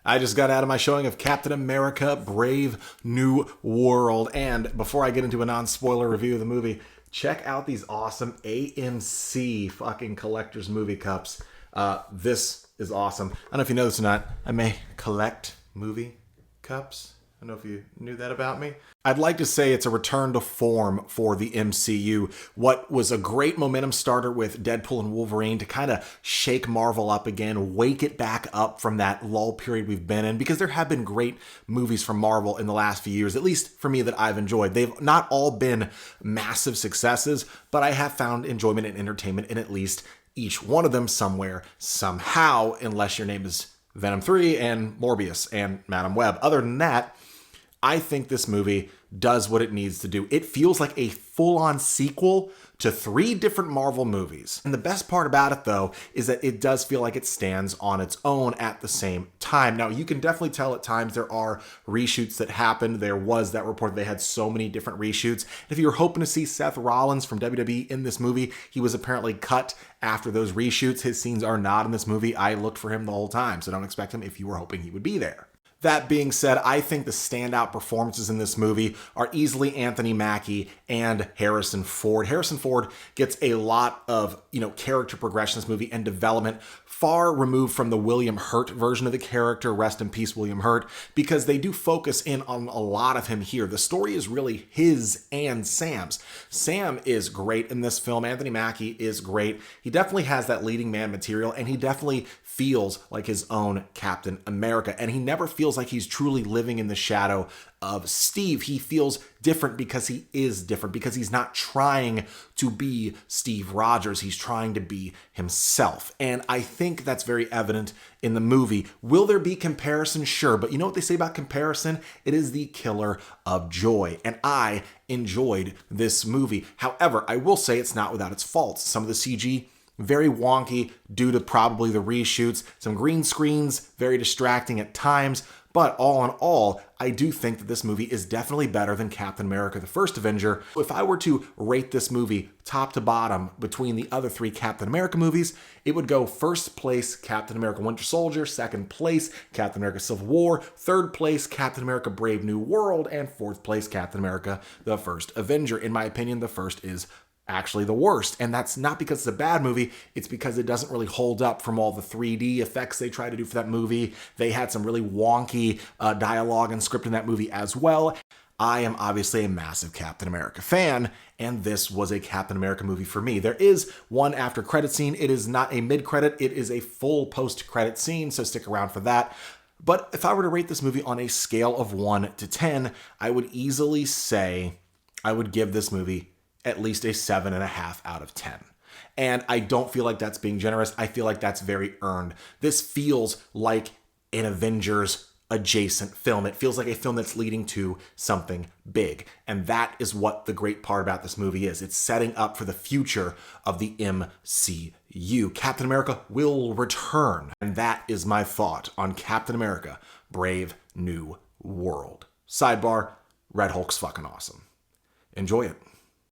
I just got out of my showing of Captain America Brave New World. And before I get into a non-spoiler review of the movie, check out these awesome AMC fucking collector's movie cups. This is awesome. I don't know if you know this or not. I may collect movie cups. I don't know if you knew that about me. I'd like to say it's a return to form for the MCU. What was a great momentum starter with Deadpool and Wolverine to kind of shake Marvel up again, wake it back up from that lull period we've been in, because there have been great movies from Marvel in the last few years, at least for me, that I've enjoyed. They've not all been massive successes, but I have found enjoyment and entertainment in at least each one of them somewhere, somehow, unless your name is Venom 3 and Morbius and Madam Web. Other than that, I think this movie does what it needs to do. It feels like a full-on sequel to 3 different Marvel movies. And the best part about it, though, is that it does feel like it stands on its own at the same time. Now, you can definitely tell at times there are reshoots that happened. There was that report they had so many different reshoots. If you were hoping to see Seth Rollins from WWE in this movie, he was apparently cut after those reshoots. His scenes are not in this movie. I looked for him the whole time, so don't expect him if you were hoping he would be there. That being said, I think the standout performances in this movie are easily Anthony Mackie and Harrison Ford. Harrison Ford gets a lot of, character progression in this movie and development, far removed from the William Hurt version of the character, rest in peace William Hurt, because they do focus in on a lot of him here. The story is really his and Sam's. Sam is great in this film. Anthony Mackie is great. He definitely has that leading man material, and he definitely feels like his own Captain America, and he never feels like he's truly living in the shadow of Steve. He feels different because he is different, because he's not trying to be Steve Rogers. He's trying to be himself. And I think that's very evident in the movie. Will there be comparison? Sure. But you know what they say about comparison? It is the killer of joy. And I enjoyed this movie. However, I will say it's not without its faults. Some of the CG, very wonky due to probably the reshoots. Some green screens, very distracting at times. But all in all, I do think that this movie is definitely better than Captain America, the First Avenger. If I were to rate this movie top to bottom between the other 3 Captain America movies, it would go first place Captain America Winter Soldier, second place Captain America Civil War, third place Captain America Brave New World, and fourth place Captain America the First Avenger. In my opinion, the first is actually the worst. And that's not because it's a bad movie, it's because it doesn't really hold up from all the 3D effects they try to do for that movie. They had some really wonky dialogue and script in that movie as well. I am obviously a massive Captain America fan, and this was a Captain America movie for me. There is one after credit scene. It is not a mid-credit, it is a full post-credit scene, so stick around for that. But if I were to rate this movie on a scale of 1 to 10, I would easily say I would give this movie at least a 7.5 out of 10. And I don't feel like that's being generous. I feel like that's very earned. This feels like an Avengers adjacent film. It feels like a film that's leading to something big. And that is what the great part about this movie is. It's setting up for the future of the MCU. Captain America will return. And that is my thought on Captain America Brave New World. Sidebar, Red Hulk's fucking awesome. Enjoy it.